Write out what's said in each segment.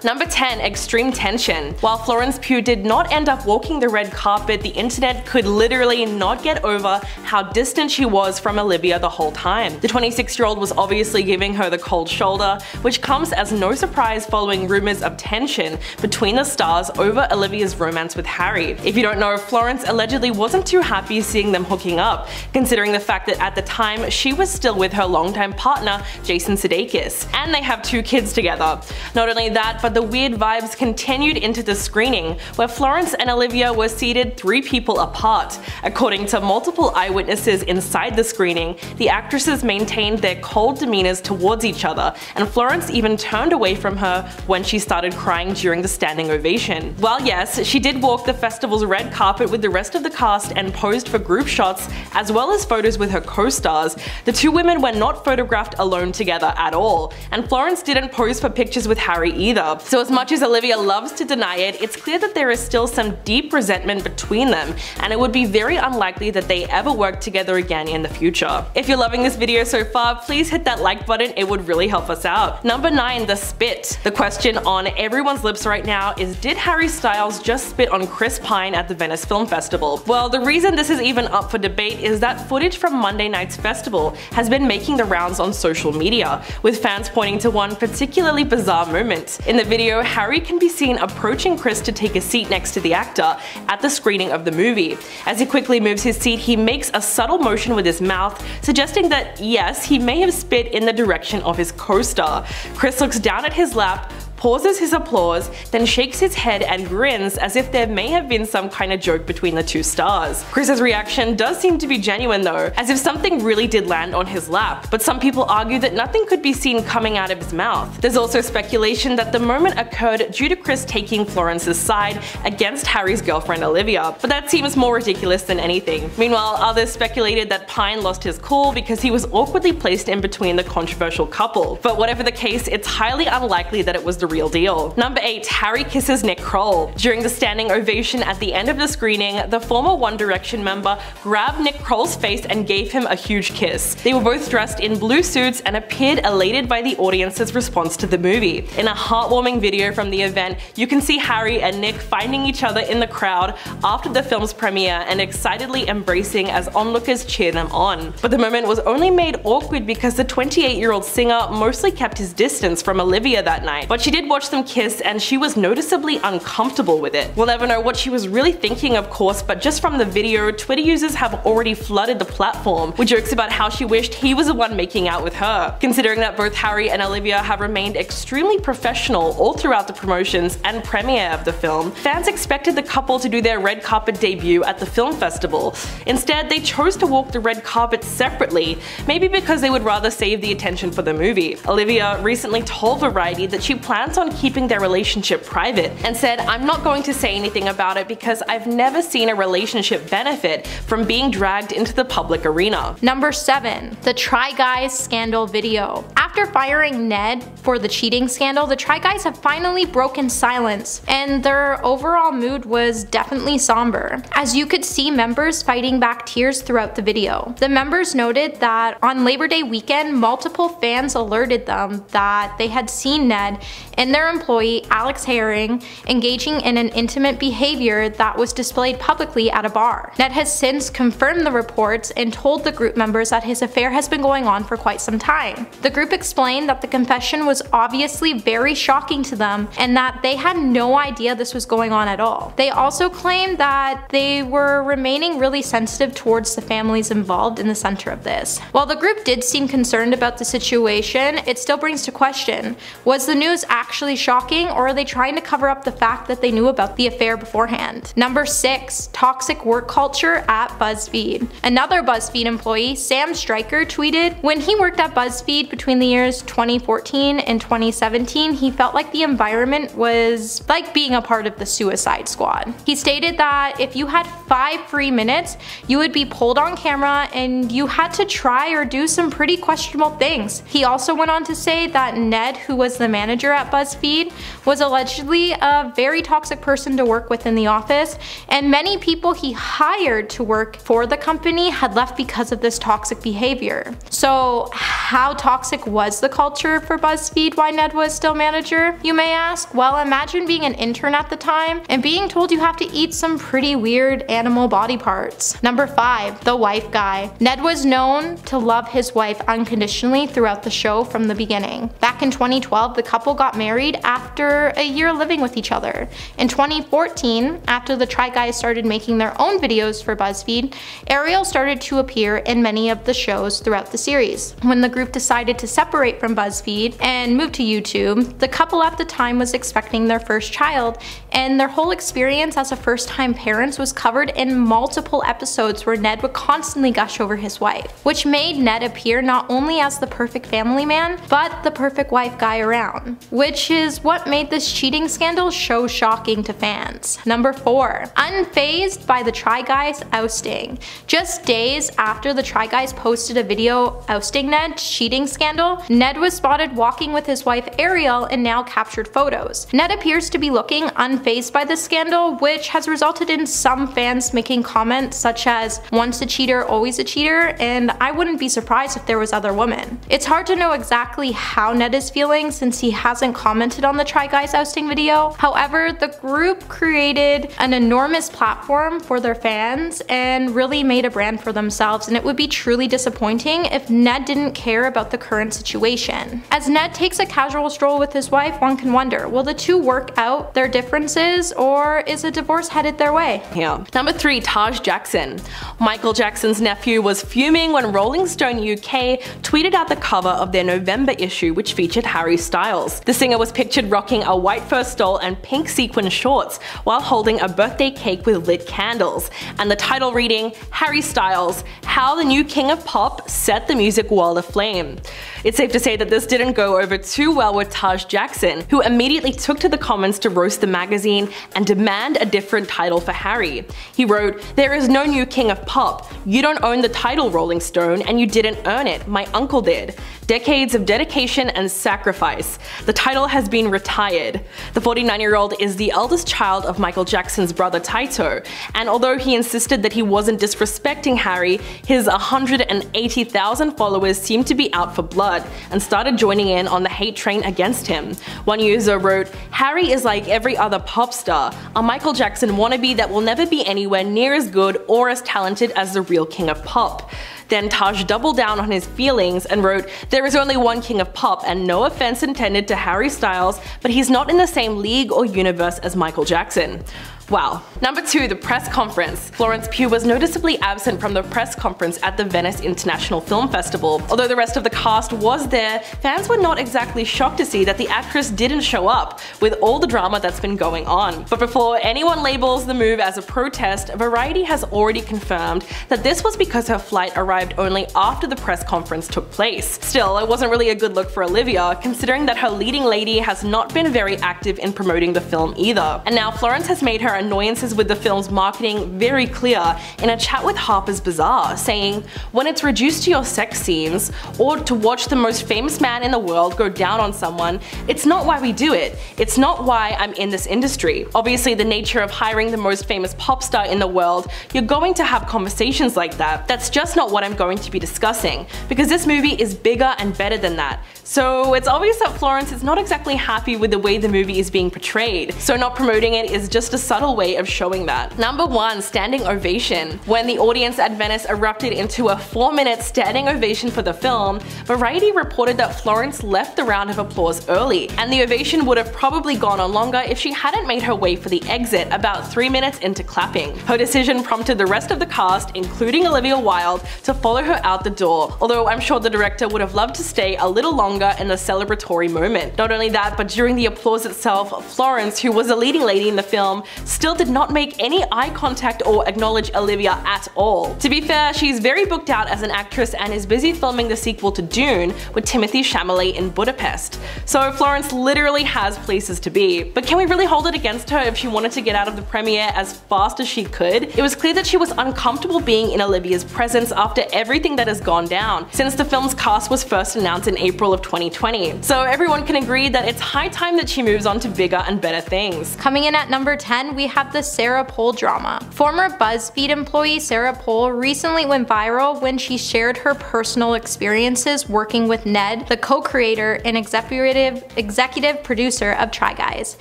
Number 10. Extreme tension. While Florence Pugh did not end up walking the red carpet, the internet could literally not get over how distant she was from Olivia the whole time. The 26-year-old was obviously giving her the cold shoulder, which comes as no surprise following rumors of tension between the stars over Olivia's romance with Harry. If you don't know, Florence allegedly wasn't too happy seeing them hooking up, considering the fact that at the time she was still with her longtime partner Jason Sudeikis, and they have 2 kids together. Not only that, but the weird vibes continued into the screening, where Florence and Olivia were seated 3 people apart. According to multiple eyewitnesses inside the screening, the actresses maintained their cold demeanors towards each other, and Florence even turned away from her when she started crying during the standing ovation. While yes, she did walk the festival's red carpet with the rest of the cast and posed for group shots as well as photos with her co-stars, the 2 women were not photographed alone together at all, and Florence didn't pose for pictures with Harry either. So as much as Olivia loves to deny it, it's clear that there is still some deep resentment between them, and it would be very unlikely that they ever work together again in the future. If you're loving this video so far, please hit that like button, it would really help us out. Number 9. The spit. The question on everyone's lips right now is, did Harry Styles just spit on Chris Pine at the Venice Film Festival? Well, the reason this is even up for debate is that footage from Monday night's festival has been making the rounds on social media, with fans pointing to one particularly bizarre moment. In the video, Harry can be seen approaching Chris to take a seat next to the actor at the screening of the movie. As he quickly moves his seat, he makes a subtle motion with his mouth, suggesting that yes, he may have spit in the direction of his co-star. Chris looks down at his lap, pauses his applause, then shakes his head and grins as if there may have been some kind of joke between the 2 stars. Chris's reaction does seem to be genuine though, as if something really did land on his lap, but some people argue that nothing could be seen coming out of his mouth. There's also speculation that the moment occurred due to Chris taking Florence's side against Harry's girlfriend Olivia, but that seems more ridiculous than anything. Meanwhile, others speculated that Pine lost his cool because he was awkwardly placed in between the controversial couple. But whatever the case, it's highly unlikely that it was the real deal. Number 8. Harry kisses Nick Kroll. During the standing ovation at the end of the screening, the former One Direction member grabbed Nick Kroll's face and gave him a huge kiss. They were both dressed in blue suits and appeared elated by the audience's response to the movie. In a heartwarming video from the event, you can see Harry and Nick finding each other in the crowd after the film's premiere and excitedly embracing as onlookers cheer them on. But the moment was only made awkward because the 28-year-old singer mostly kept his distance from Olivia that night, but she did watch them kiss and she was noticeably uncomfortable with it. We'll never know what she was really thinking, of course, but just from the video, Twitter users have already flooded the platform with jokes about how she wished he was the one making out with her. Considering that both Harry and Olivia have remained extremely professional all throughout the promotions and premiere of the film, fans expected the couple to do their red carpet debut at the film festival. Instead, they chose to walk the red carpet separately, maybe because they would rather save the attention for the movie. Olivia recently told Variety that she plans on keeping their relationship private and said, "I'm not going to say anything about it because I've never seen a relationship benefit from being dragged into the public arena." Number 7. The Try Guys scandal video. After firing Ned for the cheating scandal, the Try Guys have finally broken silence, and their overall mood was definitely somber, as you could see members fighting back tears throughout the video. The members noted that on Labor Day weekend, multiple fans alerted them that they had seen Ned and their employee Alex Herring engaging in an intimate behavior that was displayed publicly at a bar. Ned has since confirmed the reports and told the group members that his affair has been going on for quite some time. The group explained that the confession was obviously very shocking to them and that they had no idea this was going on at all. They also claimed that they were remaining really sensitive towards the families involved in the center of this. While the group did seem concerned about the situation, it still brings to question, was the news actually shocking, or are they trying to cover up the fact that they knew about the affair beforehand? Number 6. Toxic work culture at BuzzFeed. Another BuzzFeed employee, Sam Stryker, tweeted, "When he worked at BuzzFeed between the years 2014 and 2017, he felt like the environment was like being a part of the Suicide Squad." He stated that if you had 5 free minutes, you would be pulled on camera and you had to try or do some pretty questionable things. He also went on to say that Ned, who was the manager at at BuzzFeed, was allegedly a very toxic person to work with in the office, and many people he hired to work for the company had left because of this toxic behavior. So how toxic was the culture for BuzzFeed while Ned was still manager, you may ask? Well, imagine being an intern at the time and being told you have to eat some pretty weird animal body parts. Number 5, the wife guy. Ned was known to love his wife unconditionally throughout the show from the beginning. Back in 2012, the couple got married after a year living with each other. In 2014, after the Try Guys started making their own videos for BuzzFeed, Ariel started to appear in many of the shows throughout the series. When the group decided to separate from BuzzFeed and move to YouTube, the couple at the time was expecting their first child, and their whole experience as a first-time parents was covered in multiple episodes where Ned would constantly gush over his wife, which made Ned appear not only as the perfect family man, but the perfect wife guy around, which is what made this cheating scandal so shocking to fans. Number 4, unfazed by the Try Guys ousting. Just days after the Try Guys posted a video ousting Ned's cheating scandal, Ned was spotted walking with his wife Ariel in now captured photos. Ned appears to be looking unfazed by this scandal, which has resulted in some fans making comments such as, once a cheater, always a cheater, and I wouldn't be surprised if there was other women. It's hard to know exactly how Ned is feeling since he hasn't commented on the Try Guys ousting video. However, the group created an enormous platform for their fans and really made a brand for themselves, and it would be truly disappointing if Ned didn't care about the current situation. As Ned takes a casual stroll with his wife, one can wonder, will the two work out their differences, or is a divorce headed their way? Yeah. Number 3, Taj Jackson. Michael Jackson's nephew was fuming when Rolling Stone UK tweeted out the cover of their November issue, which featured Harry Styles. The singer was pictured rocking a white fur stole and pink sequin shorts while holding a birthday cake with lit candles, and the title reading, Harry Styles, How the New King of Pop Set the Music World Aflame. It's safe to say that this didn't go over too well with Taj Jackson, who immediately took to the comments to roast the magazine and demand a different title for Harry. He wrote, "There is no new king of pop. You don't own the title, Rolling Stone, and you didn't earn it. My uncle did. Decades of dedication and sacrifice. The title has been retired." The 49-year-old is the eldest child of Michael Jackson's brother Taito, and although he insisted that he wasn't disrespecting Harry, his 180,000 followers seemed to be out for blood and started joining in on the hate train against him. One user wrote, "Harry is like every other pop star, a Michael Jackson wannabe that will never be anywhere near as good or as talented as the real king of pop." Then Taj doubled down on his feelings and wrote, "There is only one king of pop, and no offense intended to Harry Styles, but he's not in the same league or universe as Michael Jackson." Wow. Number 2, the press conference. Florence Pugh was noticeably absent from the press conference at the Venice International Film Festival. Although the rest of the cast was there, fans were not exactly shocked to see that the actress didn't show up, with all the drama that's been going on. But before anyone labels the move as a protest, Variety has already confirmed that this was because her flight arrived only after the press conference took place. Still, it wasn't really a good look for Olivia, considering that her leading lady has not been very active in promoting the film either. And now Florence has made her annoyances with the film's marketing very clear in a chat with Harper's Bazaar, saying, "When it's reduced to your sex scenes, or to watch the most famous man in the world go down on someone, it's not why we do it. It's not why I'm in this industry. Obviously, the nature of hiring the most famous pop star in the world, you're going to have conversations like that. That's just not what I'm going to be discussing, because this movie is bigger and better than that." So it's obvious that Florence is not exactly happy with the way the movie is being portrayed, so not promoting it is just a subtle way of showing that. Number 1, standing ovation. When the audience at Venice erupted into a 4-minute standing ovation for the film, Variety reported that Florence left the round of applause early, and the ovation would have probably gone on longer if she hadn't made her way for the exit about 3 minutes into clapping. Her decision prompted the rest of the cast, including Olivia Wilde, to follow her out the door, although I'm sure the director would have loved to stay a little longer in the celebratory moment. Not only that, but during the applause itself, Florence, who was a leading lady in the film, still did not make any eye contact or acknowledge Olivia at all. To be fair, she's very booked out as an actress and is busy filming the sequel to Dune with Timothée Chalamet in Budapest. So Florence literally has places to be. But can we really hold it against her if she wanted to get out of the premiere as fast as she could? It was clear that she was uncomfortable being in Olivia's presence after everything that has gone down since the film's cast was first announced in April of 2020. So everyone can agree that it's high time that she moves on to bigger and better things. Coming in at number 10, we have the Sarah Poole drama. Former BuzzFeed employee Sarah Poole recently went viral when she shared her personal experiences working with Ned, the co-creator and executive producer of Try Guys.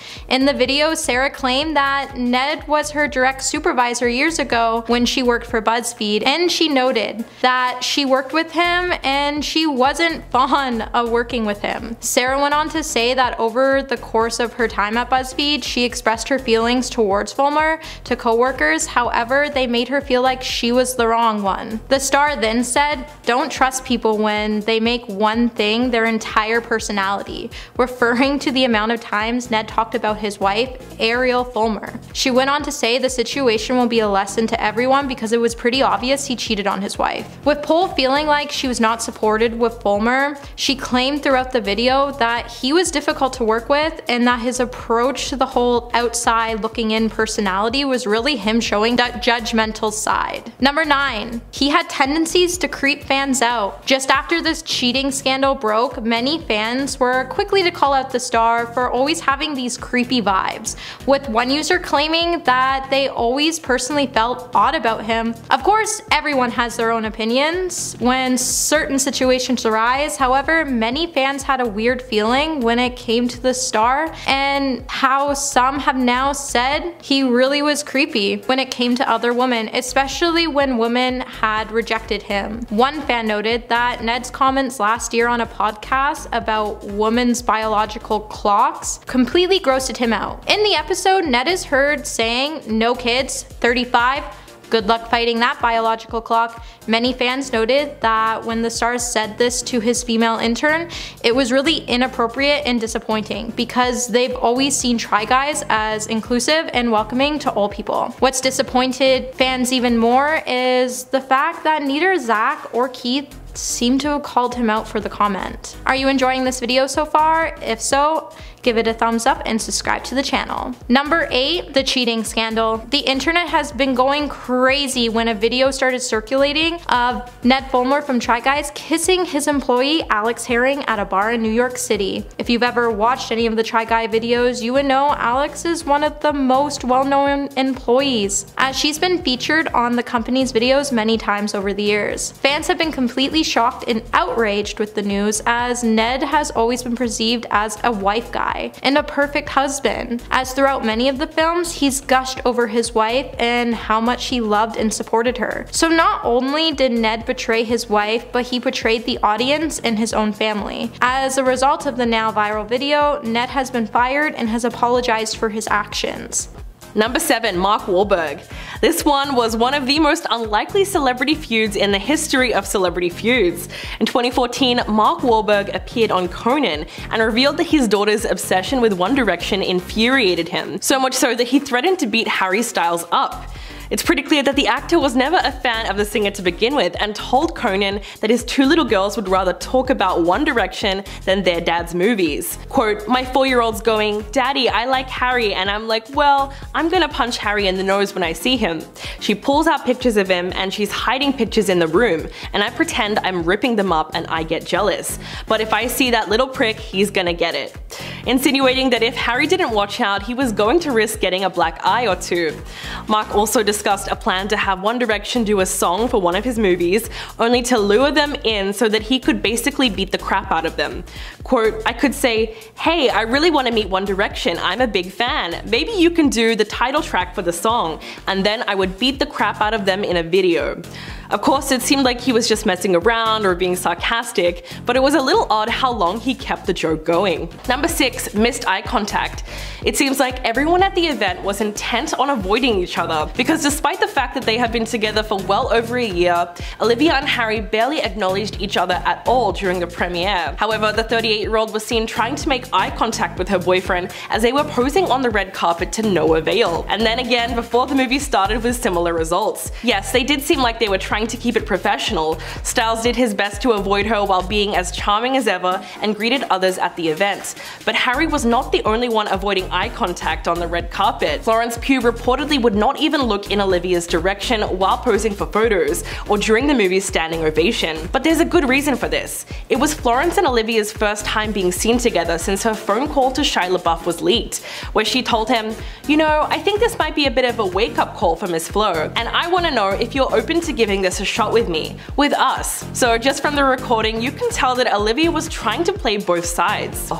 In the video, Sarah claimed that Ned was her direct supervisor years ago when she worked for BuzzFeed, and she noted that she worked with him and she wasn't fond of working with him. Sarah went on to say that over the course of her time at BuzzFeed, she expressed her feelings towards Fulmer to coworkers, however, they made her feel like she was the wrong one. The star then said, "Don't trust people when they make one thing their entire personality," referring to the amount of times Ned talked about his wife, Ariel Fulmer. She went on to say the situation will be a lesson to everyone because it was pretty obvious he cheated on his wife. With Poole feeling like she was not supported with Fulmer, she claimed throughout the video that he was difficult to work with and that his approach to the whole outside looking in personality was really him showing that judgmental side. Number 9. He had tendencies to creep fans out. Just after this cheating scandal broke, many fans were quickly to call out the star for always having these creepy vibes, with one user claiming that they always personally felt odd about him. Of course, everyone has their own opinions when certain situations arise, however, many fans had a weird feeling when it came to the star, and how some have now said he really was creepy when it came to other women, especially when women had rejected him. One fan noted that Ned's comments last year on a podcast about women's biological clocks completely grossed him out. In the episode, Ned is heard saying, "No kids, 35, good luck fighting that biological clock." Many fans noted that when the star said this to his female intern, it was really inappropriate and disappointing because they've always seen Try Guys as inclusive and welcoming to all people. What's disappointed fans even more is the fact that neither Zach or Keith seem to have called him out for the comment. Are you enjoying this video so far? If so, give it a thumbs up and subscribe to the channel. Number 8, the cheating scandal. The internet has been going crazy when a video started circulating of Ned Fulmer from Try Guys kissing his employee Alex Herring at a bar in New York City. If you've ever watched any of the Try Guy videos, you would know Alex is one of the most well-known employees, as she's been featured on the company's videos many times over the years. Fans have been completely shocked and outraged with the news, as Ned has always been perceived as a wife guy and a perfect husband, as throughout many of the films he's gushed over his wife and how much he loved and supported her. So not only did Ned betray his wife, but he betrayed the audience and his own family. As a result of the now viral video, Ned has been fired and has apologized for his actions. Number 7. Mark Wahlberg. This one was one of the most unlikely celebrity feuds in the history of celebrity feuds. In 2014, Mark Wahlberg appeared on Conan and revealed that his daughter's obsession with One Direction infuriated him, so much so that he threatened to beat Harry Styles up. It's pretty clear that the actor was never a fan of the singer to begin with and told Conan that his 2 little girls would rather talk about One Direction than their dad's movies. Quote, "My 4-year-old's going, 'Daddy, I like Harry,' and I'm like, well, I'm gonna punch Harry in the nose when I see him. She pulls out pictures of him and she's hiding pictures in the room, and I pretend I'm ripping them up and I get jealous. But if I see that little prick, he's gonna get it." Insinuating that if Harry didn't watch out, he was going to risk getting a black eye or 2. Mark also discussed a plan to have One Direction do a song for one of his movies, only to lure them in so that he could basically beat the crap out of them. Quote, "I could say, 'Hey, I really want to meet One Direction, I'm a big fan, maybe you can do the title track for the song,' and then I would beat the crap out of them in a video." Of course, it seemed like he was just messing around or being sarcastic, but it was a little odd how long he kept the joke going. Number 6. Missed eye contact. It seems like everyone at the event was intent on avoiding each other, because despite the fact that they have been together for well over a year, Olivia and Harry barely acknowledged each other at all during the premiere. However, the 38-year-old was seen trying to make eye contact with her boyfriend as they were posing on the red carpet to no avail. And then again, before the movie started, with similar results. Yes, they did seem like they were trying to keep it professional. Styles did his best to avoid her while being as charming as ever and greeted others at the event. But Harry was not the only one avoiding eye contact on the red carpet. Florence Pugh reportedly would not even look in Olivia's direction while posing for photos or during the movie's standing ovation. But there's a good reason for this. It was Florence and Olivia's first time being seen together since her phone call to Shia LaBeouf was leaked, where she told him, "You know, I think this might be a bit of a wake-up call for Miss Flo, and I want to know if you're open to giving this a shot with me, with us." So just from the recording, you can tell that Olivia was trying to play both sides.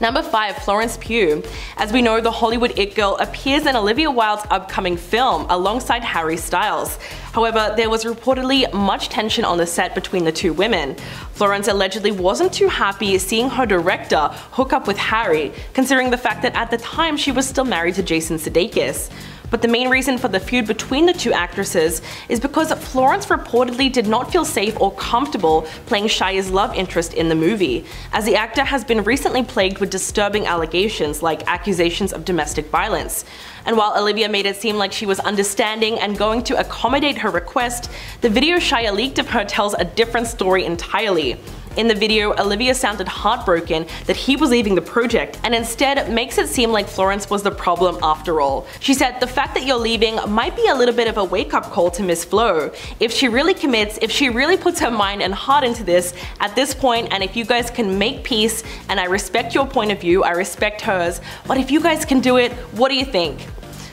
Number 5. Florence Pugh. As we know, the Hollywood it girl appears in Olivia Wilde's upcoming film alongside Harry Styles. However, there was reportedly much tension on the set between the two women. Florence allegedly wasn't too happy seeing her director hook up with Harry, considering the fact that at the time she was still married to Jason Sudeikis. But the main reason for the feud between the two actresses is because Florence reportedly did not feel safe or comfortable playing Shia's love interest in the movie, as the actor has been recently plagued with disturbing allegations like accusations of domestic violence. And while Olivia made it seem like she was understanding and going to accommodate her request, the video Shia leaked of her tells a different story entirely. In the video, Olivia sounded heartbroken that he was leaving the project, and instead makes it seem like Florence was the problem after all. She said, "The fact that you're leaving might be a little bit of a wake-up call to Miss Flo. If she really commits, if she really puts her mind and heart into this at this point, and if you guys can make peace, and I respect your point of view, I respect hers, but if you guys can do it, what do you think?"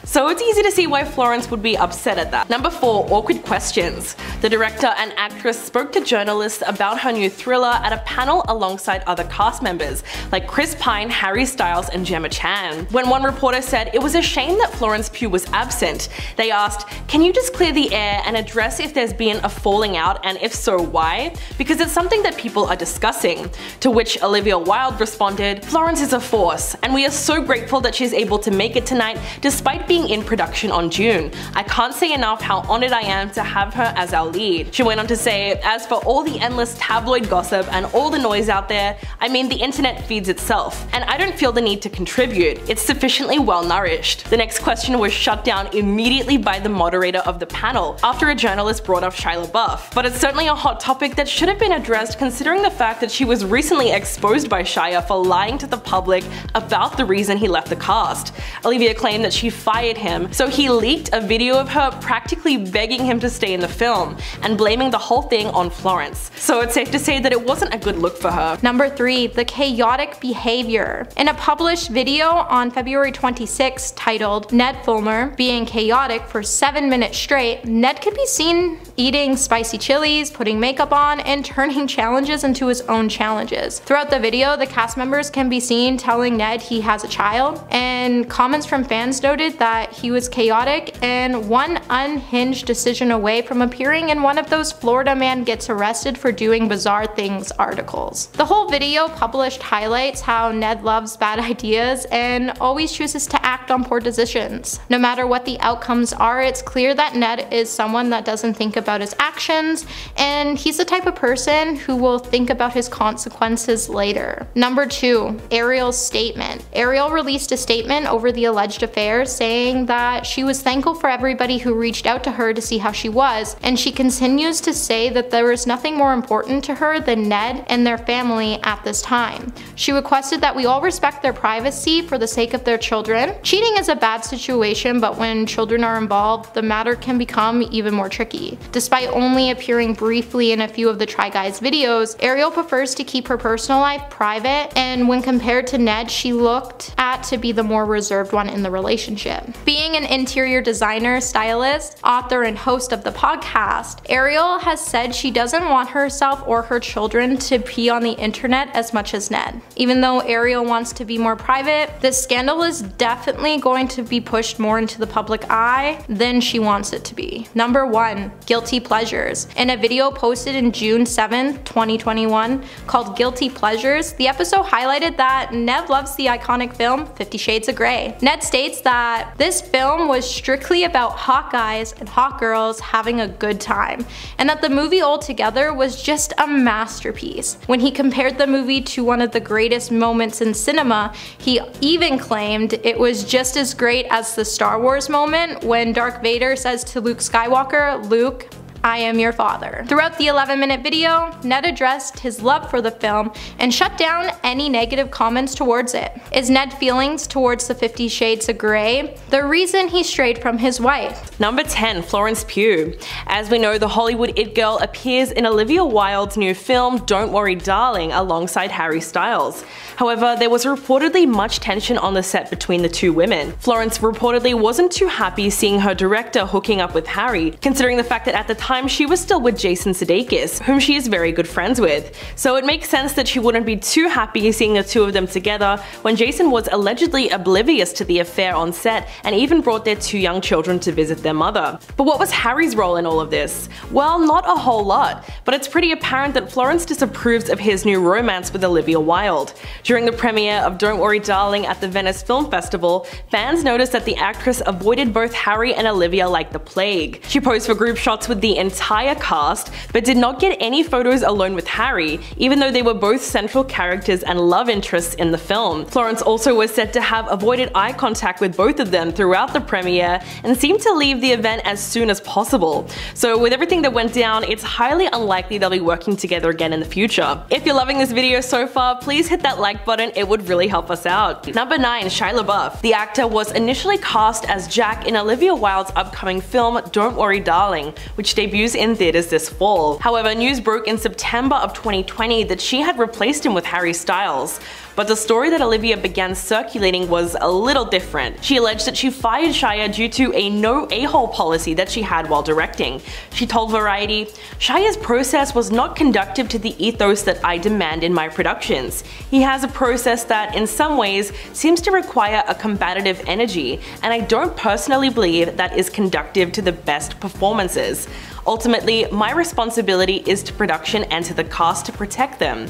So it's easy to see why Florence would be upset at that. Number 4. Awkward questions. The director and actress spoke to journalists about her new thriller at a panel alongside other cast members like Chris Pine, Harry Styles, and Gemma Chan. When one reporter said it was a shame that Florence Pugh was absent, they asked, "Can you just clear the air and address if there's been a falling out, and if so, why? Because it's something that people are discussing." To which Olivia Wilde responded, "Florence is a force, and we are so grateful that she's able to make it tonight despite being in production on June. I can't say enough how honored I am to have her as our lead." She went on to say, "As for all the endless tabloid gossip and all the noise out there, I mean, the internet feeds itself, and I don't feel the need to contribute. It's sufficiently well nourished." The next question was shut down immediately by the moderator of the panel after a journalist brought up Shia LaBeouf. But it's certainly a hot topic that should have been addressed, considering the fact that she was recently exposed by Shia for lying to the public about the reason he left the cast. Olivia claimed that she fired him, so he leaked a video of her practically begging him to stay in the film and blaming the whole thing on Florence. So it's safe to say that it wasn't a good look for her. Number 3. The chaotic behavior. In a published video on February 26 titled "Ned Fulmer Being Chaotic for 7 minutes Straight," Ned could be seen eating spicy chilies, putting makeup on, and turning challenges into his own challenges. Throughout the video, the cast members can be seen telling Ned he has a child, and comments from fans noted that he was chaotic and one unhinged decision away from appearing in one of those "Florida man gets arrested for doing bizarre things" articles. The whole video published highlights how Ned loves bad ideas and always chooses to act on poor decisions. No matter what the outcomes are, it's clear that Ned is someone that doesn't think about his actions, and he's the type of person who will think about his consequences later. Number 2. Ariel's statement. Ariel released a statement over the alleged affair saying that she was thankful for everybody who reached out to her to see how she was, and she continues to say that there was nothing more important to her than Ned and their family at this time. She requested that we all respect their privacy for the sake of their children. Cheating is a bad situation, but when children are involved, the matter can become even more tricky. Despite only appearing briefly in a few of the Try Guys videos, Ariel prefers to keep her personal life private, and when compared to Ned, she looked at to be the more reserved one in the relationship. Being an interior designer, stylist, author, and host of the podcast, Ariel has said she doesn't want herself or her children to be on the internet as much as Ned. Even though Ariel wants to be more private, this scandal is definitely going to be pushed more into the public eye than she wants it to be. Number 1. Guilty pleasures. In a video posted in June 7, 2021 called Guilty Pleasures, the episode highlighted that Ned loves the iconic film 50 Shades of Grey. Ned states that this film was strictly about hot guys and hot girls having a good time, and that the movie altogether was just a masterpiece. When he compared the movie to one of the greatest moments in cinema, he even claimed it was just as great as the Star Wars moment when Darth Vader says to Luke Skywalker, "Luke, I am your father." Throughout the 11-minute video, Ned addressed his love for the film and shut down any negative comments towards it. Is Ned's feelings towards the 50 Shades of Grey the reason he strayed from his wife? Number 10. Florence Pugh. As we know, the Hollywood it girl appears in Olivia Wilde's new film Don't Worry Darling alongside Harry Styles. However, there was reportedly much tension on the set between the two women. Florence reportedly wasn't too happy seeing her director hooking up with Harry, considering the fact that at the time she was still with Jason Sudeikis, whom she is very good friends with. So it makes sense that she wouldn't be too happy seeing the two of them together when Jason was allegedly oblivious to the affair on set and even brought their 2 young children to visit their mother. But what was Harry's role in all of this? Well, not a whole lot, but it's pretty apparent that Florence disapproves of his new romance with Olivia Wilde. During the premiere of Don't Worry Darling at the Venice Film Festival, fans noticed that the actress avoided both Harry and Olivia like the plague. She posed for group shots with the entire cast, but did not get any photos alone with Harry, even though they were both central characters and love interests in the film. Florence also was said to have avoided eye contact with both of them throughout the premiere and seemed to leave the event as soon as possible. So with everything that went down, it's highly unlikely they'll be working together again in the future. If you're loving this video so far, please hit that like button, it would really help us out. Number 9. Shia LaBeouf. The actor was initially cast as Jack in Olivia Wilde's upcoming film Don't Worry Darling, which debuted in theaters this fall. However, news broke in September of 2020 that she had replaced him with Harry Styles. But the story that Olivia began circulating was a little different. She alleged that she fired Shia due to a no a-hole policy that she had while directing. She told Variety, "Shia's process was not conducive to the ethos that I demand in my productions. He has a process that, in some ways, seems to require a combative energy, and I don't personally believe that is conducive to the best performances. Ultimately, my responsibility is to production and to the cast to protect them."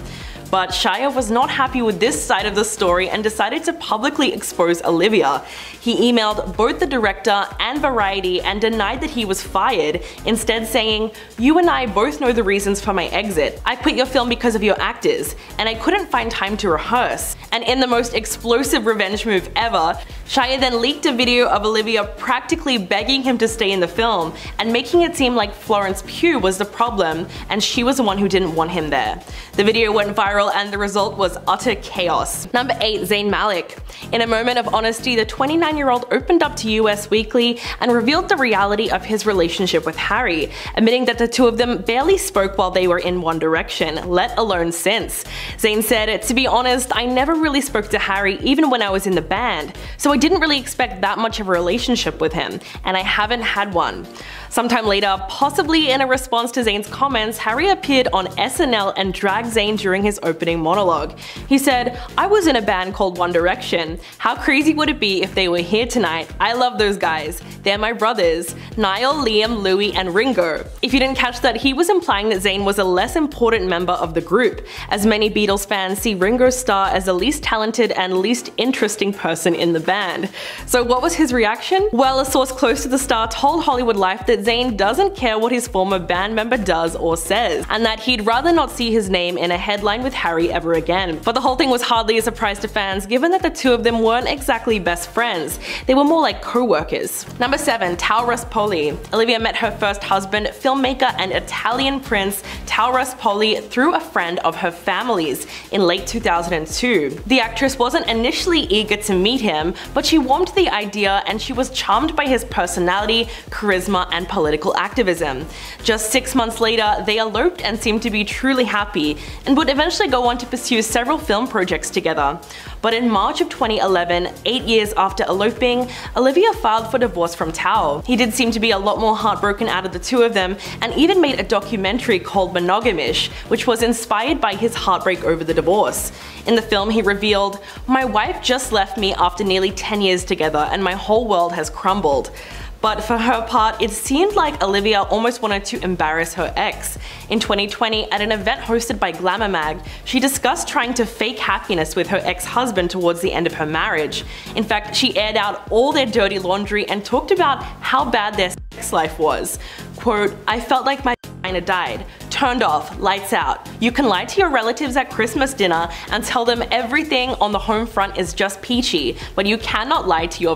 But Shia was not happy with this side of the story and decided to publicly expose Olivia. He emailed both the director and Variety and denied that he was fired, instead saying, "You and I both know the reasons for my exit. I quit your film because of your actors, and I couldn't find time to rehearse." And in the most explosive revenge move ever, Shia then leaked a video of Olivia practically begging him to stay in the film and making it seem like Florence Pugh was the problem and she was the one who didn't want him there. The video went viral and the result was utter chaos. Number 8. Zayn Malik. In a moment of honesty, the 29-year-old opened up to US Weekly and revealed the reality of his relationship with Harry, admitting that the two of them barely spoke while they were in One Direction, let alone since. Zayn said, "To be honest, I never really spoke to Harry even when I was in the band, so I didn't really expect that much of a relationship with him, and I haven't had one." Sometime later, possibly in a response to Zayn's comments, Harry appeared on SNL and dragged Zayn during his opening monologue. He said, "I was in a band called One Direction. How crazy would it be if they were here tonight? I love those guys. They're my brothers. Niall, Liam, Louis, and Ringo." If you didn't catch that, he was implying that Zayn was a less important member of the group, as many Beatles fans see Ringo's Starr as the least talented and least interesting person in the band. So what was his reaction? Well, a source close to the star told Hollywood Life that Zayn doesn't care what his former band member does or says, and that he'd rather not see his name in a headline with Harry ever again. But the whole thing was hardly a surprise to fans, given that the two of them weren't exactly best friends. They were more like co-workers. Number 7. Tao Ruspoli. Olivia met her first husband, filmmaker and Italian prince Tao Ruspoli, through a friend of her family's in late 2002. The actress wasn't initially eager to meet him, but she warmed to the idea and she was charmed by his personality, charisma, and political activism. Just 6 months later, they eloped and seemed to be truly happy, and would eventually go on to pursue several film projects together. But in March of 2011, 8 years after eloping, Olivia filed for divorce from Tao. He did seem to be a lot more heartbroken out of the two of them, and even made a documentary called Monogamish, which was inspired by his heartbreak over the divorce. In the film, he revealed, "My wife just left me after nearly 10 years together, and my whole world has crumbled." But for her part, it seemed like Olivia almost wanted to embarrass her ex. In 2020, at an event hosted by Glamour Mag, she discussed trying to fake happiness with her ex-husband towards the end of her marriage. In fact, she aired out all their dirty laundry and talked about how bad their sex life was. Quote, "I felt like my vagina died. Turned off, lights out. You can lie to your relatives at Christmas dinner and tell them everything on the home front is just peachy, but you cannot lie to your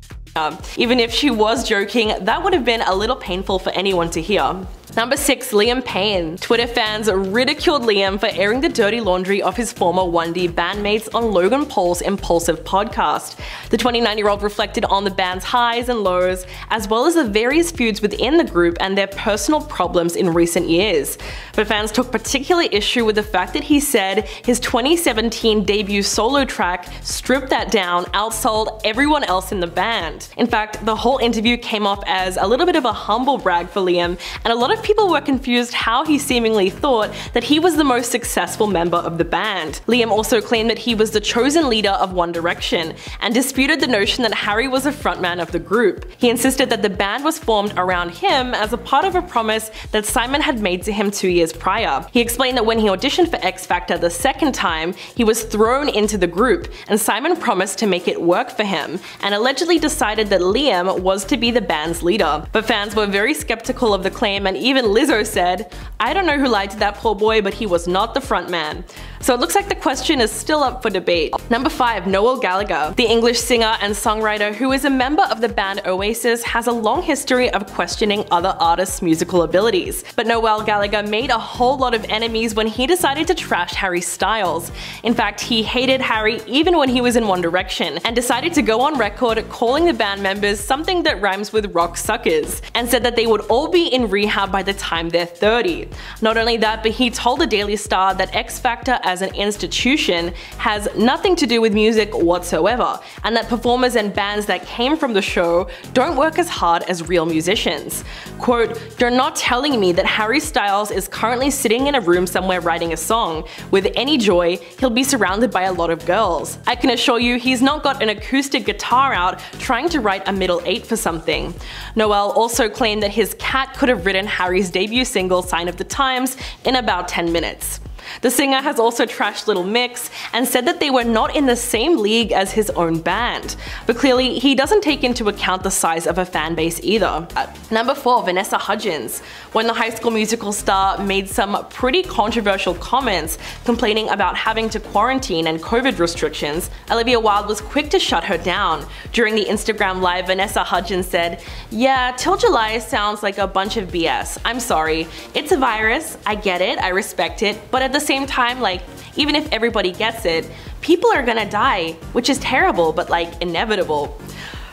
Even if she was joking, that would have been a little painful for anyone to hear. Number 6. Liam Payne. Twitter fans ridiculed Liam for airing the dirty laundry of his former 1D bandmates on Logan Paul's Impulsive podcast. The 29-year-old reflected on the band's highs and lows, as well as the various feuds within the group and their personal problems in recent years. But fans took particular issue with the fact that he said his 2017 debut solo track, Strip That Down, outsold everyone else in the band. In fact, the whole interview came off as a little bit of a humble brag for Liam, and a lot of people were confused how he seemingly thought that he was the most successful member of the band. Liam also claimed that he was the chosen leader of One Direction, and disputed the notion that Harry was a frontman of the group. He insisted that the band was formed around him as a part of a promise that Simon had made to him 2 years prior. He explained that when he auditioned for X Factor the second time, he was thrown into the group, and Simon promised to make it work for him, and allegedly decided that Liam was to be the band's leader. But fans were very skeptical of the claim, and even Lizzo said, "I don't know who lied to that poor boy, but he was not the front man." So it looks like the question is still up for debate. Number 5. Noel Gallagher. The English singer and songwriter who is a member of the band Oasis has a long history of questioning other artists' musical abilities. But Noel Gallagher made a whole lot of enemies when he decided to trash Harry Styles. In fact, he hated Harry even when he was in One Direction, and decided to go on record calling the band members something that rhymes with rock suckers, and said that they would all be in rehab by the time they're 30. Not only that, but he told the Daily Star that X Factor as an institution has nothing to do with music whatsoever, and that performers and bands that came from the show don't work as hard as real musicians. Quote, "You're not telling me that Harry Styles is currently sitting in a room somewhere writing a song. With any joy, he'll be surrounded by a lot of girls. I can assure you he's not got an acoustic guitar out trying to write a middle 8 for something." Noel also claimed that his cat could have written Harry's debut single Sign of the Times in about 10 minutes. The singer has also trashed Little Mix and said that they were not in the same league as his own band. But clearly, he doesn't take into account the size of a fan base either. Number 4. Vanessa Hudgens. When the High School Musical star made some pretty controversial comments complaining about having to quarantine and COVID restrictions, Olivia Wilde was quick to shut her down. During the Instagram Live, Vanessa Hudgens said, "Yeah, till July sounds like a bunch of BS. I'm sorry. It's a virus. I get it. I respect it. But at the same time, like, even if everybody gets it, people are gonna die, which is terrible, but like inevitable."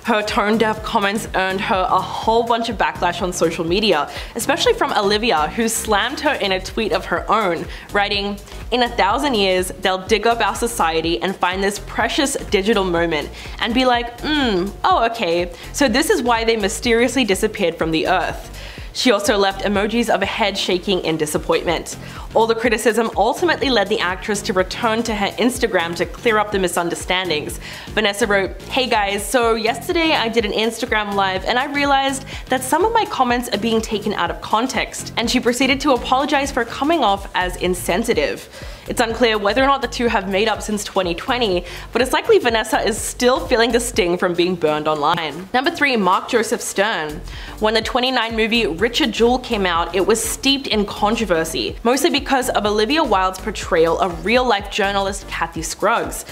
Her tone-deaf comments earned her a whole bunch of backlash on social media, especially from Olivia, who slammed her in a tweet of her own, writing, "In 1,000 years, they'll dig up our society and find this precious digital moment and be like, oh okay, so this is why they mysteriously disappeared from the earth." She also left emojis of a head shaking in disappointment. All the criticism ultimately led the actress to return to her Instagram to clear up the misunderstandings. Vanessa wrote, "Hey guys, so yesterday I did an Instagram live and I realized that some of my comments are being taken out of context," and she proceeded to apologize for coming off as insensitive. It's unclear whether or not the two have made up since 2020, but it's likely Vanessa is still feeling the sting from being burned online. Number 3. Mark Joseph Stern. When the 29 movie Richard Jewell came out, it was steeped in controversy, mostly because of Olivia Wilde's portrayal of real-life journalist Kathy Scruggs.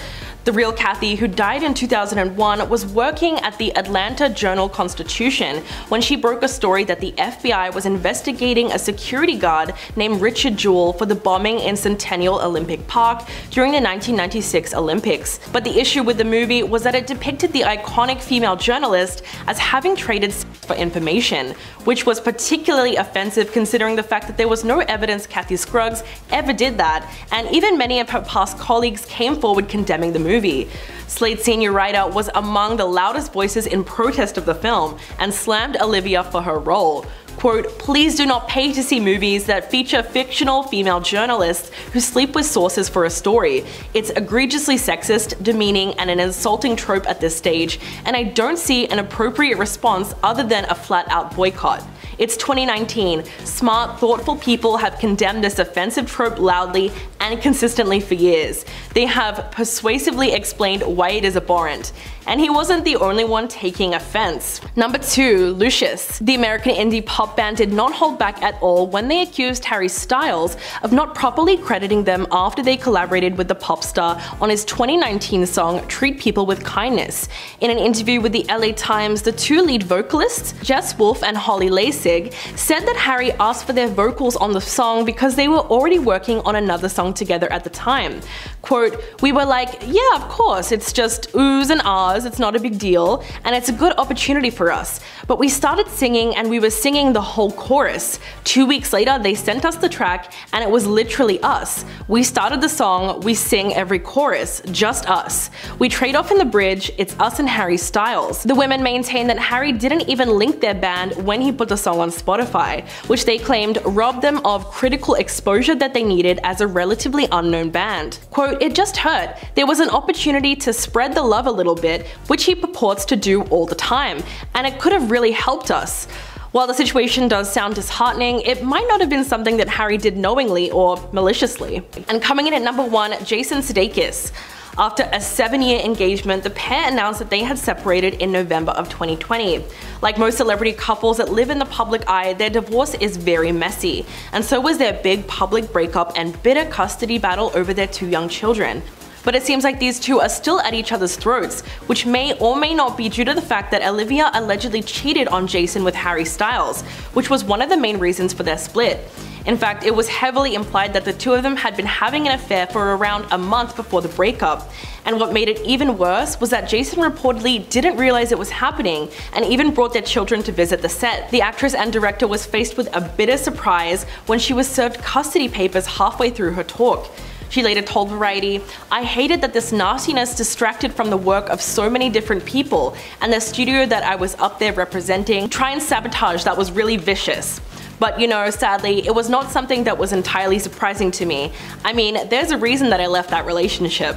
The real Kathy, who died in 2001, was working at the Atlanta Journal-Constitution when she broke a story that the FBI was investigating a security guard named Richard Jewell for the bombing in Centennial Olympic Park during the 1996 Olympics. But the issue with the movie was that it depicted the iconic female journalist as having traded sex for information, which was particularly offensive considering the fact that there was no evidence Kathy Scruggs ever did that, and even many of her past colleagues came forward condemning the movie. movie. Slate senior writer was among the loudest voices in protest of the film and slammed Olivia for her role. Quote, "Please do not pay to see movies that feature fictional female journalists who sleep with sources for a story. It's egregiously sexist, demeaning, and an insulting trope at this stage, and I don't see an appropriate response other than a flat-out boycott. It's 2019. Smart, thoughtful people have condemned this offensive trope loudly and consistently for years. They have persuasively explained why it is abhorrent. And he wasn't the only one taking offense." Number 2. Lucius. The American indie pop band did not hold back at all when they accused Harry Styles of not properly crediting them after they collaborated with the pop star on his 2019 song Treat People with Kindness. In an interview with the LA Times, the two lead vocalists, Jess Wolfe and Holly Lasig, said that Harry asked for their vocals on the song because they were already working on another song together at the time. Quote, "We were like, yeah, of course, it's just oohs and ahs, it's not a big deal, and it's a good opportunity for us. But we started singing and we were singing the whole chorus. 2 weeks later, they sent us the track and it was literally us. We started the song, we sing every chorus, just us. We trade off in the bridge, it's us and Harry Styles." The women maintain that Harry didn't even link their band when he put the song on Spotify, which they claimed robbed them of critical exposure that they needed as a relatively unknown band. Quote, "It just hurt. There was an opportunity to spread the love a little bit, which he purports to do all the time, and it could have really helped us." While the situation does sound disheartening, it might not have been something that Harry did knowingly or maliciously. And coming in at number 1, Jason Sudeikis. After a 7-year engagement, the pair announced that they had separated in November of 2020. Like most celebrity couples that live in the public eye, their divorce is very messy, and so was their big public breakup and bitter custody battle over their 2 young children. But it seems like these two are still at each other's throats, which may or may not be due to the fact that Olivia allegedly cheated on Jason with Harry Styles, which was one of the main reasons for their split. In fact, it was heavily implied that the two of them had been having an affair for around a month before the breakup. And what made it even worse was that Jason reportedly didn't realize it was happening and even brought their children to visit the set. The actress and director was faced with a bitter surprise when she was served custody papers halfway through her talk. She later told Variety, "I hated that this nastiness distracted from the work of so many different people, and the studio that I was up there representing try and sabotage that was really vicious. But you know, sadly, it was not something that was entirely surprising to me. I mean, there's a reason that I left that relationship."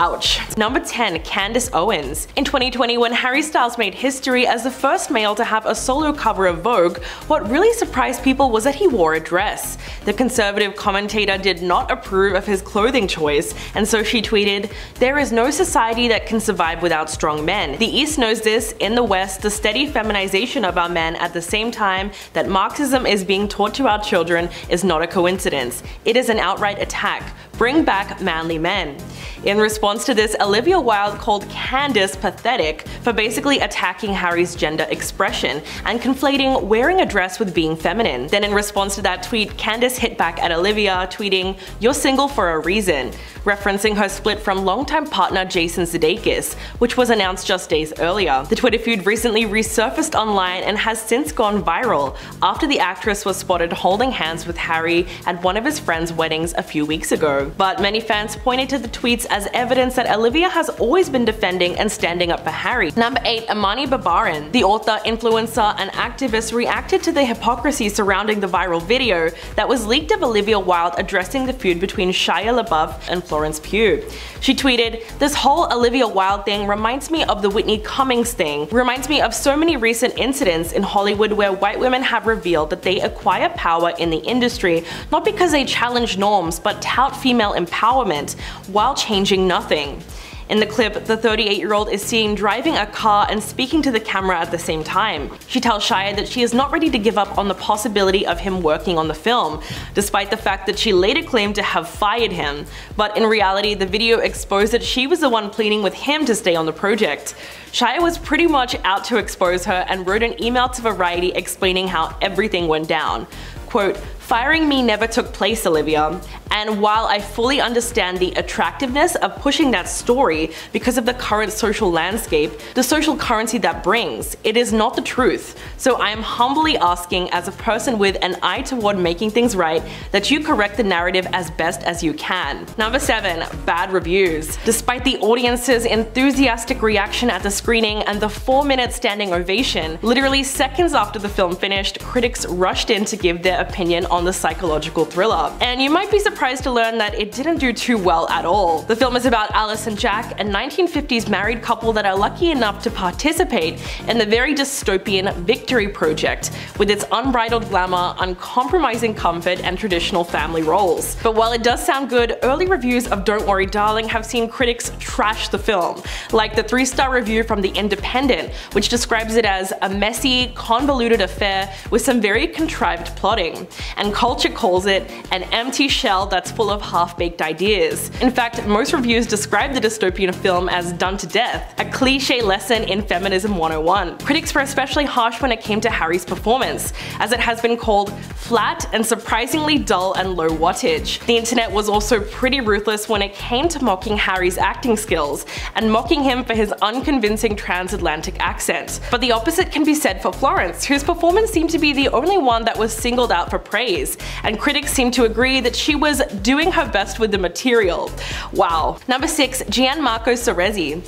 Ouch. Number 10. Candace Owens. In 2020, when Harry Styles made history as the first male to have a solo cover of Vogue, what really surprised people was that he wore a dress. The conservative commentator did not approve of his clothing choice, and so she tweeted, "There is no society that can survive without strong men. The East knows this, in the West, the steady feminization of our men at the same time that Marxism is being taught to our children is not a coincidence. It is an outright attack. Bring back manly men." In response to this, Olivia Wilde called Candace pathetic for basically attacking Harry's gender expression and conflating wearing a dress with being feminine. Then in response to that tweet, Candace hit back at Olivia, tweeting, "You're single for a reason," referencing her split from longtime partner Jason Sudeikis, which was announced just days earlier. The Twitter feud recently resurfaced online and has since gone viral after the actress was spotted holding hands with Harry at one of his friends' weddings a few weeks ago. But many fans pointed to the tweets as evidence that Olivia has always been defending and standing up for Harry. Number 8. Amani Babaran. The author, influencer, and activist reacted to the hypocrisy surrounding the viral video that was leaked of Olivia Wilde addressing the feud between Shia LaBeouf and Florence Pugh. She tweeted, "This whole Olivia Wilde thing reminds me of the Whitney Cummings thing. Reminds me of so many recent incidents in Hollywood where white women have revealed that they acquire power in the industry not because they challenge norms but tout female empowerment while changing nothing." In the clip, the 38-year-old is seen driving a car and speaking to the camera at the same time. She tells Shia that she is not ready to give up on the possibility of him working on the film, despite the fact that she later claimed to have fired him. But in reality, the video exposed that she was the one pleading with him to stay on the project. Shia was pretty much out to expose her and wrote an email to Variety explaining how everything went down. Quote, "Firing me never took place, Olivia. And while I fully understand the attractiveness of pushing that story because of the current social landscape, the social currency that brings, it is not the truth. So I am humbly asking, as a person with an eye toward making things right, that you correct the narrative as best as you can." Number 7. Bad reviews. Despite the audience's enthusiastic reaction at the screening and the 4-minute standing ovation, literally seconds after the film finished, critics rushed in to give their opinion on the psychological thriller. And you might be surprised to learn that it didn't do too well at all. The film is about Alice and Jack, a 1950s married couple that are lucky enough to participate in the very dystopian Victory Project, with its unbridled glamour, uncompromising comfort, and traditional family roles. But while it does sound good, early reviews of Don't Worry Darling have seen critics trash the film, like the 3-star review from The Independent, which describes it as a messy, convoluted affair with some very contrived plotting, and Culture calls it an empty shell that's full of half-baked ideas. In fact, most reviews describe the dystopian film as done to death, a cliche lesson in feminism 101. Critics were especially harsh when it came to Harry's performance, as it has been called flat and surprisingly dull and low wattage. The internet was also pretty ruthless when it came to mocking Harry's acting skills, and mocking him for his unconvincing transatlantic accent. But the opposite can be said for Florence, whose performance seemed to be the only one that was singled out for praise, and critics seem to agree that she was doing her best with the material. Wow. Number 6. Gianmarco Soresi.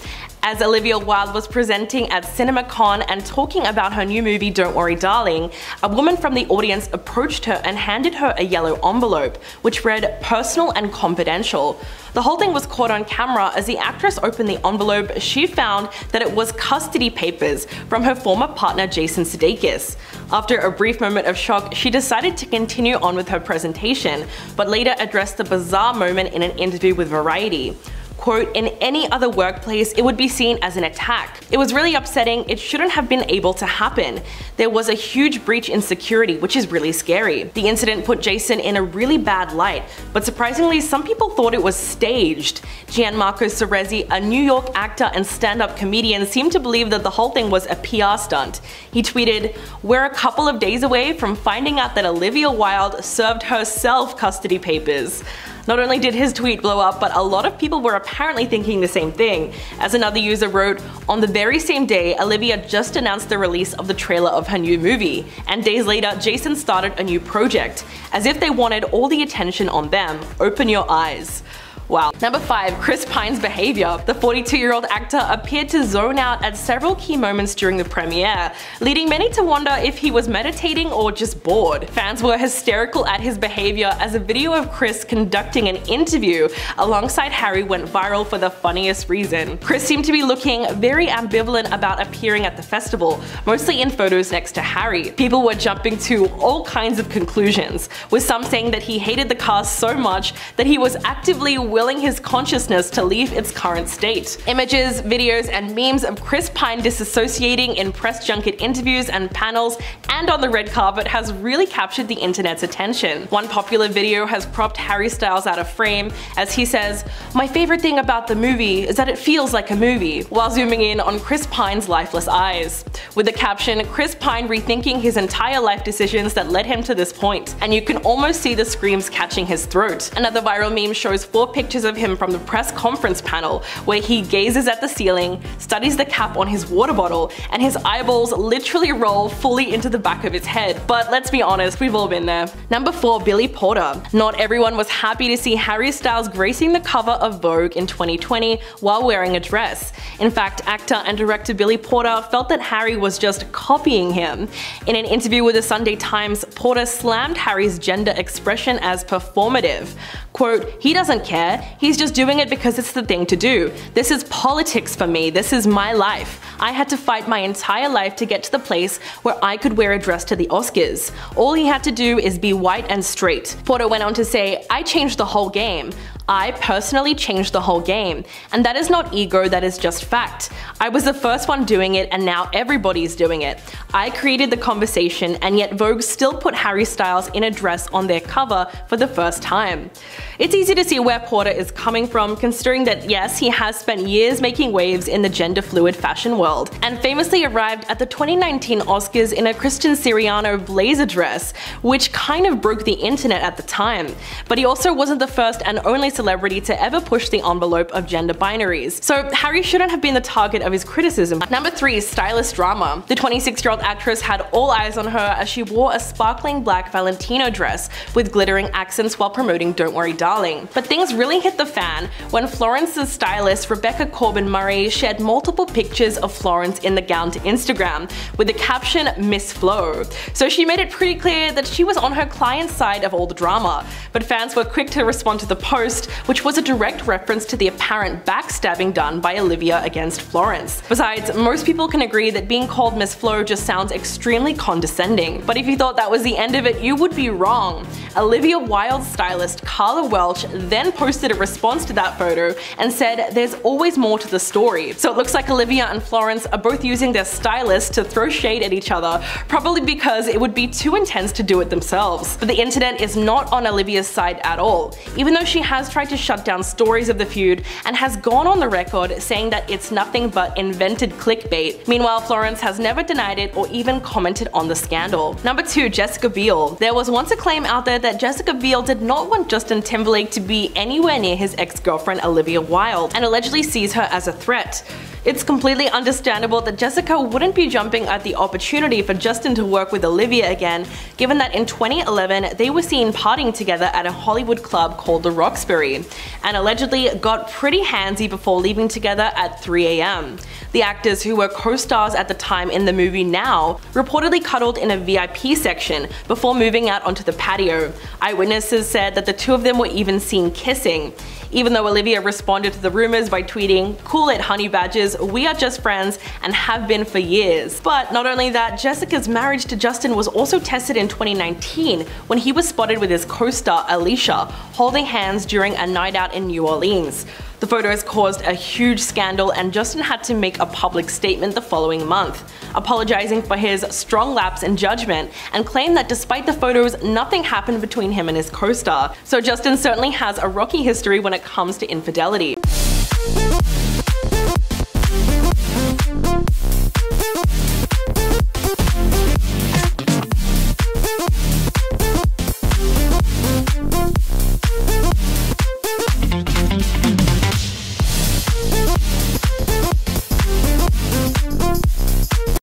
As Olivia Wilde was presenting at CinemaCon and talking about her new movie Don't Worry Darling, a woman from the audience approached her and handed her a yellow envelope, which read "Personal and Confidential." The whole thing was caught on camera. As the actress opened the envelope, she found that it was custody papers from her former partner Jason Sudeikis. After a brief moment of shock, she decided to continue on with her presentation, but later addressed the bizarre moment in an interview with Variety. Quote, "In any other workplace, it would be seen as an attack. It was really upsetting. It shouldn't have been able to happen. There was a huge breach in security, which is really scary." The incident put Jason in a really bad light, but surprisingly, some people thought it was staged. Gianmarco Soresi, a New York actor and stand-up comedian, seemed to believe that the whole thing was a PR stunt. He tweeted, "We're a couple of days away from finding out that Olivia Wilde served herself custody papers." Not only did his tweet blow up, but a lot of people were apparently thinking the same thing. As another user wrote, "On the very same day, Olivia just announced the release of the trailer of her new movie, and days later, Jason started a new project. As if they wanted all the attention on them. Open your eyes." Wow. Number 5. Chris Pine's behavior. The 42-year-old actor appeared to zone out at several key moments during the premiere, leading many to wonder if he was meditating or just bored. Fans were hysterical at his behavior as a video of Chris conducting an interview alongside Harry went viral for the funniest reason. Chris seemed to be looking very ambivalent about appearing at the festival, mostly in photos next to Harry. People were jumping to all kinds of conclusions, with some saying that he hated the cast so much that he was actively willing his consciousness to leave its current state. Images, videos, and memes of Chris Pine disassociating in press junket interviews and panels and on the red carpet has really captured the internet's attention. One popular video has cropped Harry Styles out of frame as he says, "My favorite thing about the movie is that it feels like a movie," while zooming in on Chris Pine's lifeless eyes. With the caption, "Chris Pine rethinking his entire life decisions that led him to this point," and you can almost see the screams catching his throat. Another viral meme shows 4 pictures of him from the press conference panel, where he gazes at the ceiling, studies the cap on his water bottle, and his eyeballs literally roll fully into the back of his head. But let's be honest, we've all been there. Number 4. Billy Porter. Not everyone was happy to see Harry Styles gracing the cover of Vogue in 2020 while wearing a dress. In fact, actor and director Billy Porter felt that Harry was just copying him. In an interview with the Sunday Times, Porter slammed Harry's gender expression as performative. Quote, "He doesn't care. He's just doing it because it's the thing to do. This is politics for me. This is my life. I had to fight my entire life to get to the place where I could wear a dress to the Oscars. All he had to do is be white and straight." Porter went on to say, "I changed the whole game. I personally changed the whole game, and that is not ego, that is just fact. I was the first one doing it and now everybody's doing it. I created the conversation, and yet Vogue still put Harry Styles in a dress on their cover for the first time. It's easy to see where Porter is coming from, considering that yes, he has spent years making waves in the gender-fluid fashion world, and famously arrived at the 2019 Oscars in a Christian Siriano blazer dress, which kind of broke the internet at the time. But he also wasn't the first and only celebrity to ever push the envelope of gender binaries, so Harry shouldn't have been the target of his criticism. Number 3. Stylist drama. The 26-year-old actress had all eyes on her as she wore a sparkling black Valentino dress with glittering accents while promoting Don't Worry Darling. But things really hit the fan when Florence's stylist Rebecca Corbin-Murray shared multiple pictures of Florence in the gown to Instagram with the caption Miss Flo. So she made it pretty clear that she was on her client's side of all the drama, but fans were quick to respond to the post, which was a direct reference to the apparent backstabbing done by Olivia against Florence. Besides, most people can agree that being called Miss Flo just sounds extremely condescending, but if you thought that was the end of it, you would be wrong. Olivia Wilde's stylist Carla Welch then posted a response to that photo and said there's always more to the story. So it looks like Olivia and Florence are both using their stylists to throw shade at each other, probably because it would be too intense to do it themselves. But the internet is not on Olivia's side at all, even though she has tried to shut down stories of the feud and has gone on the record saying that it's nothing but invented clickbait. Meanwhile, Florence has never denied it or even commented on the scandal. Number 2. Jessica Biel. There was once a claim out there that Jessica Biel did not want Justin Timberlake to be anywhere near his ex-girlfriend Olivia Wilde, and allegedly sees her as a threat. It's completely understandable that Jessica wouldn't be jumping at the opportunity for Justin to work with Olivia again, given that in 2011 they were seen partying together at a Hollywood club called the Roxbury, and allegedly got pretty handsy before leaving together at 3 AM. The actors, who were co-stars at the time in the movie Now, reportedly cuddled in a VIP section before moving out onto the patio. Eyewitnesses said that the two of them were even seen kissing. Even though Olivia responded to the rumors by tweeting, "Cool it, honey badgers, we are just friends and have been for years." But not only that, Jessica's marriage to Justin was also tested in 2019 when he was spotted with his co-star Alicia holding hands during a night out in New Orleans. The photos caused a huge scandal, and Justin had to make a public statement the following month, apologizing for his strong lapse in judgment, and claimed that despite the photos, nothing happened between him and his co-star. So Justin certainly has a rocky history when it comes to infidelity.